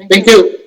Thank you.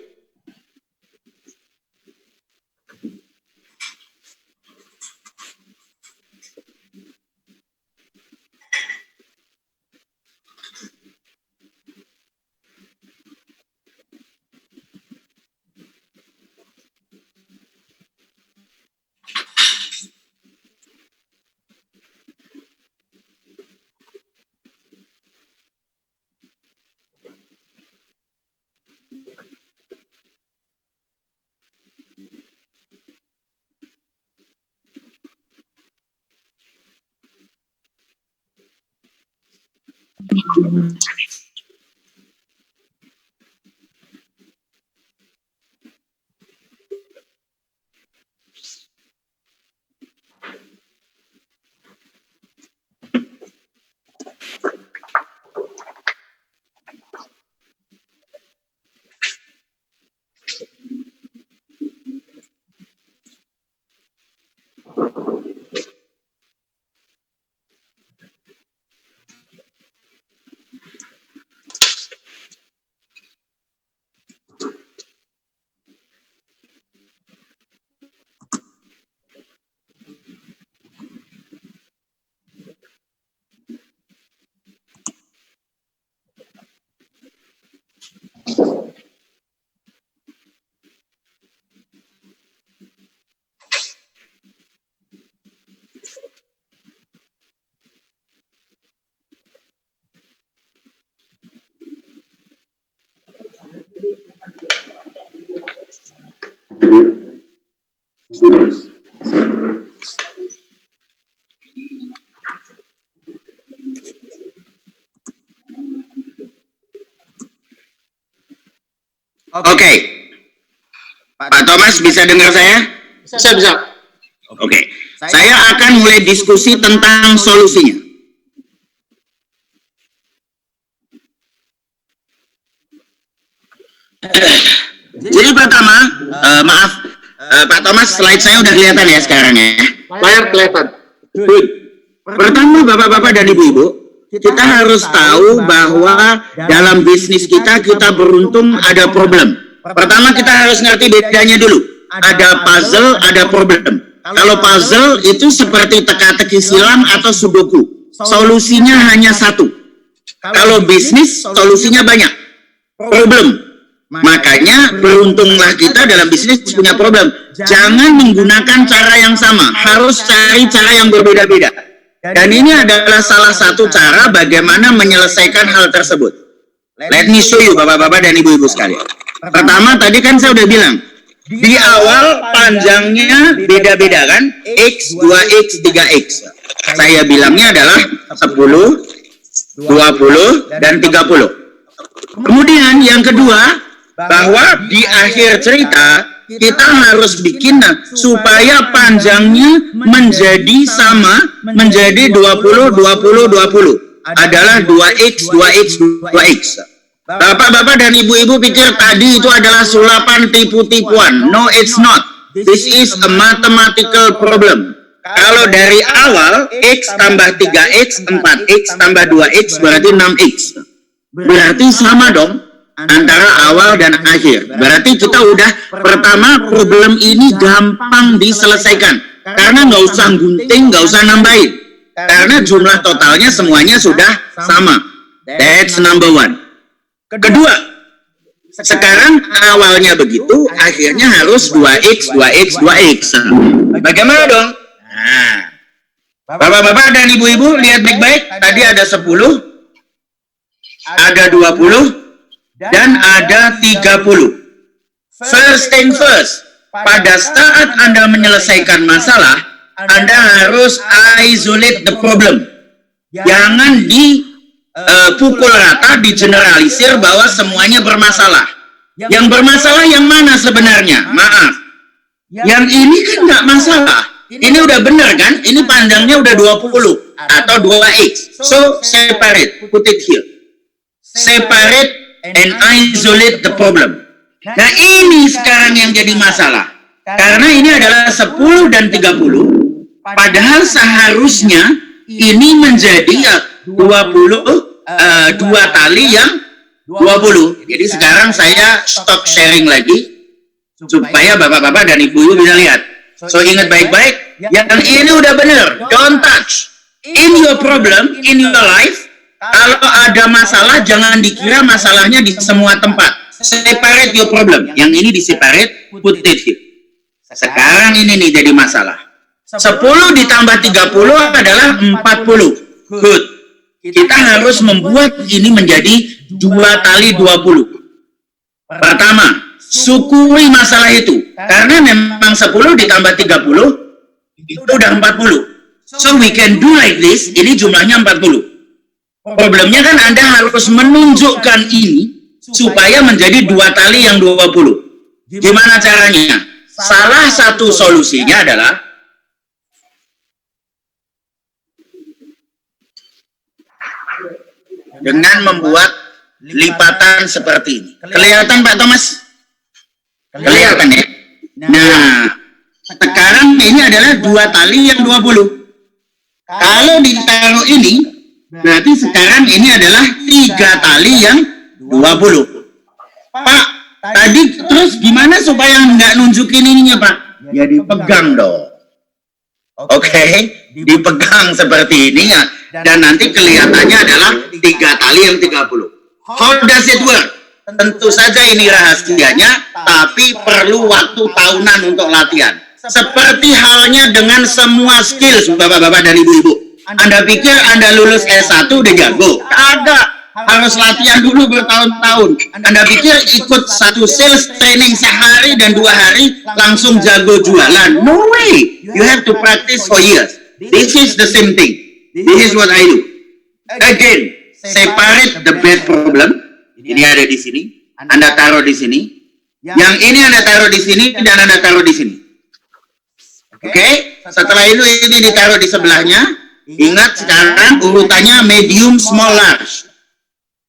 Oke. Pak Thomas bisa dengar saya? Bisa. Oke. Saya akan mulai diskusi tentang solusinya. Jadi pertama, maaf, Pak Thomas, slide saya udah kelihatan ya sekarang ya? Layar kelihatan. Good. Pertama, Bapak-Bapak dan Ibu-Ibu, kita harus tahu bahwa dalam bisnis kita beruntung ada problem. Pertama kita harus ngerti bedanya dulu. Ada puzzle, ada problem. Kalau puzzle itu seperti teka-teki silam atau sudoku. Solusinya hanya satu. Kalau bisnis, solusinya banyak. Problem. Makanya beruntunglah kita dalam bisnis punya problem. Jangan menggunakan cara yang sama. Harus cari cara yang berbeda-beda. Dan ini adalah salah satu cara bagaimana menyelesaikan hal tersebut. Let me show you Bapak-bapak dan Ibu-ibu sekalian. Pertama tadi kan saya udah bilang, di awal panjangnya beda-beda kan? X, 2X, 3X. Saya bilangnya adalah 10, 20, dan 30. Kemudian yang kedua, bahwa di akhir cerita, kita harus bikin supaya panjangnya menjadi sama, menjadi 20, 20, 20. Adalah 2X, 2X, 2X. Bapak-bapak dan ibu-ibu pikir tadi itu adalah sulapan tipu-tipuan. No, it's not. This is a mathematical problem. Kalau dari awal, X tambah 3X, 4X tambah 2X berarti 6X. Berarti sama dong antara awal dan akhir. Berarti kita udah pertama problem ini gampang diselesaikan. Karena nggak usah gunting, nggak usah nambahin. Karena jumlah totalnya semuanya sudah sama. That's number one. Kedua, sekarang awalnya begitu, akhirnya harus 2X, 2X, 2X. Bagaimana dong? Nah, Bapak-bapak dan ibu-ibu lihat baik-baik. Tadi ada 10, ada 20, dan ada 30. First thing first, pada saat Anda menyelesaikan masalah, Anda harus isolate the problem. Jangan dipukul rata, digeneralisir bahwa semuanya bermasalah. Yang bermasalah yang mana sebenarnya? Maaf. Yang ini kan nggak masalah. Ini udah benar kan? Ini panjangnya udah 20 atau 2X. So, separate. Put it here. Separate and isolate the problem. Nah, ini sekarang yang jadi masalah. Karena ini adalah 10 dan 30. Padahal seharusnya ini menjadi 20 dua tali yang 20. Jadi sekarang saya stop sharing lagi supaya bapak-bapak dan ibu-ibu bisa lihat. So ingat baik-baik, yang ini udah bener, don't touch. In your problem, in your life, kalau ada masalah jangan dikira masalahnya di semua tempat. Separate your problem. Yang ini di-separate, put it here. Sekarang ini nih jadi masalah. 10 ditambah 30 adalah 40. Good. Kita harus membuat ini menjadi 2 kali 20. Pertama, syukuri masalah itu. Karena memang 10 ditambah 30, itu udah 40. So we can do like this, ini jumlahnya 40. Problemnya kan Anda harus menunjukkan ini, supaya menjadi 2 kali yang 20. Gimana caranya? Salah satu solusinya adalah dengan membuat lipatan seperti ini. Kelihatan Pak Thomas? Kelihatan ya? Nah, sekarang ini adalah 2 kali yang 20. Kalau ditaruh ini, berarti sekarang ini adalah 3 kali yang 20. Pak, tadi terus gimana supaya nggak nunjukin ininya Pak? Ya dipegang dong. Oke, dipegang seperti ini ya. Dan nanti kelihatannya adalah 3 kali yang 30. How does it work? Tentu saja ini rahasianya, tapi perlu waktu tahunan untuk latihan. Seperti halnya dengan semua skills bapak-bapak dan ibu-ibu. Anda pikir Anda lulus S1 udah jago? Kagak. Harus latihan dulu bertahun-tahun. Anda pikir ikut satu sales training sehari dan 2 hari langsung jago jualan? No way. You have to practice for years. This is the same thing. This is what I do. Again, separate the bad problem. Ini ada di sini. Anda taruh di sini. Yang ini Anda taruh di sini dan Anda taruh di sini. Oke? Setelah itu ini ditaruh di sebelahnya. Ingat sekarang urutannya medium, small, large.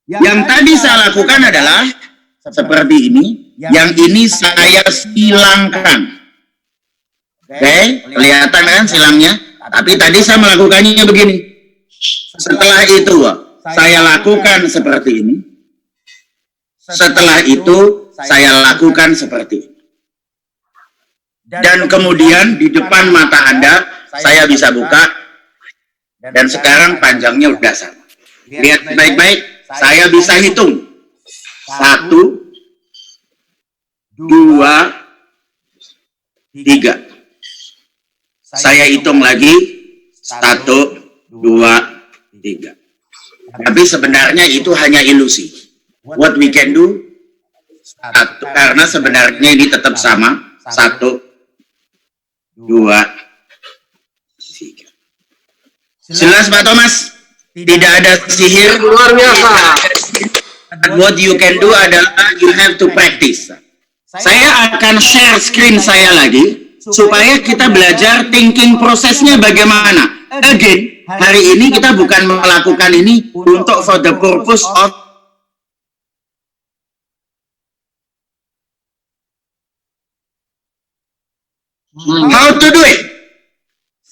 Yang tadi saya lakukan adalah seperti ini. Yang ini saya silangkan. Oke? Kelihatan kan silangnya? Tapi tadi saya melakukannya begini. Setelah itu, saya lakukan seperti ini. Setelah itu, saya lakukan seperti ini. Dan kemudian di depan mata Anda, saya bisa buka. Dan sekarang panjangnya udah sama. Lihat baik-baik, saya bisa hitung. 1, 2, 3. Saya hitung lagi 1, 2, 3. Tapi sebenarnya itu hanya ilusi. What we can do, karena sebenarnya ini tetap sama. 1, 2, 3. Jelas Pak Thomas? Tidak ada sihir. Luar biasa. What you can do adalah you have to practice. Saya akan share screen saya lagi supaya kita belajar thinking prosesnya bagaimana. Again, hari ini kita bukan melakukan ini untuk for the purpose of how to do it.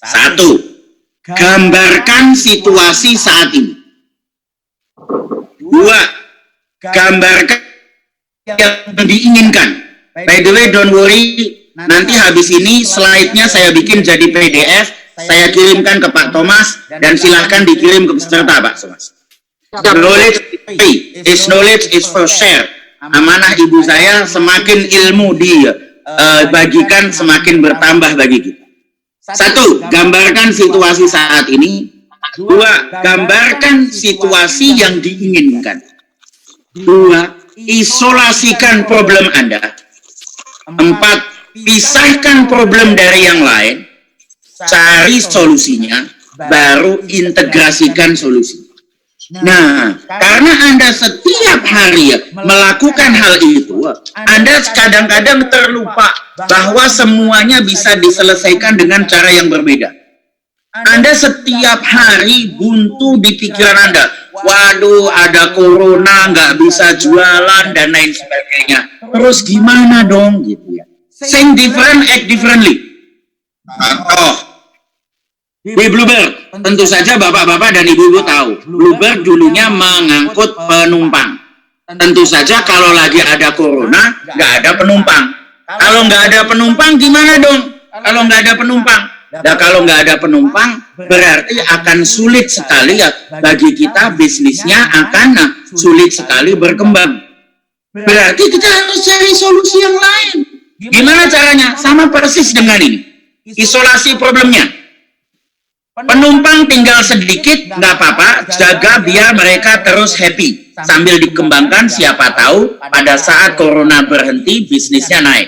1, gambarkan situasi saat ini. 2, gambarkan yang diinginkan. By the way, don't worry, nanti habis ini slide-nya saya bikin jadi PDF, saya kirimkan ke Pak Thomas, dan silahkan dikirim ke peserta Pak Thomas. Knowledge is knowledge is for share. Amanah ibu saya, semakin ilmu dibagikan, semakin bertambah bagi kita. 1, gambarkan situasi saat ini. 2, gambarkan situasi yang diinginkan. 2, isolasikan problem Anda. 4, pisahkan problem dari yang lain. Cari solusinya, baru integrasikan solusi. Nah, karena Anda setiap hari melakukan hal itu, Anda kadang-kadang terlupa bahwa semuanya bisa diselesaikan dengan cara yang berbeda. Anda setiap hari buntu di pikiran Anda. Waduh, ada corona, nggak bisa jualan, dan lain sebagainya. Terus gimana dong? Gitu ya. Think different, act differently. Contoh, di Bluebird, tentu saja bapak-bapak dan ibu-ibu tahu, Bluebird dulunya mengangkut penumpang. Tentu saja kalau lagi ada corona, nggak ada penumpang. Kalau nggak ada penumpang, gimana dong? Kalau nggak ada penumpang, nah kalau nggak ada penumpang, berarti akan sulit sekali ya bagi kita, bisnisnya akan sulit sekali berkembang. Berarti kita harus cari solusi yang lain. Gimana caranya? Sama persis dengan ini. Isolasi problemnya. Penumpang tinggal sedikit, nggak apa-apa, jaga biar mereka terus happy. Sambil dikembangkan, siapa tahu pada saat corona berhenti, bisnisnya naik.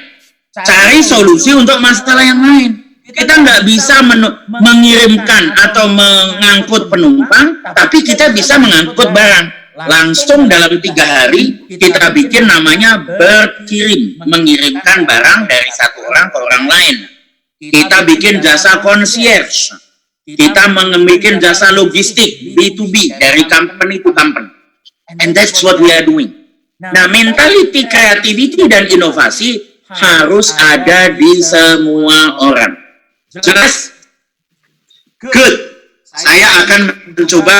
Cari solusi untuk masalah yang lain. Kita nggak bisa mengirimkan atau mengangkut penumpang, tapi kita bisa mengangkut barang. Langsung dalam 3 hari, kita bikin namanya berkirim, mengirimkan barang dari satu orang ke orang lain. Kita bikin jasa concierge. Kita membuat jasa logistik B2B dari company to company. And that's what we are doing. Nah, mentality, creativity, dan inovasi harus ada di semua orang. Jelas? Good. Saya akan mencoba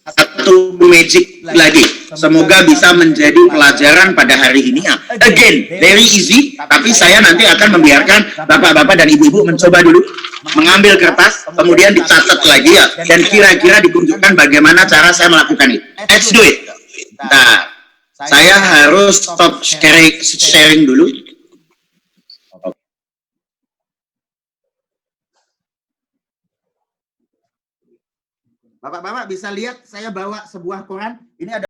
satu magic lagi. Semoga bisa menjadi pelajaran pada hari ini. Again, very easy, tapi saya nanti akan membiarkan bapak-bapak dan ibu-ibu mencoba dulu, mengambil kertas, kemudian dicatat lagi ya, dan kira-kira ditunjukkan bagaimana cara saya melakukan itu. Let's do it. Nah, saya harus stop sharing dulu. Bapak-bapak bisa lihat saya bawa sebuah koran. Ini ada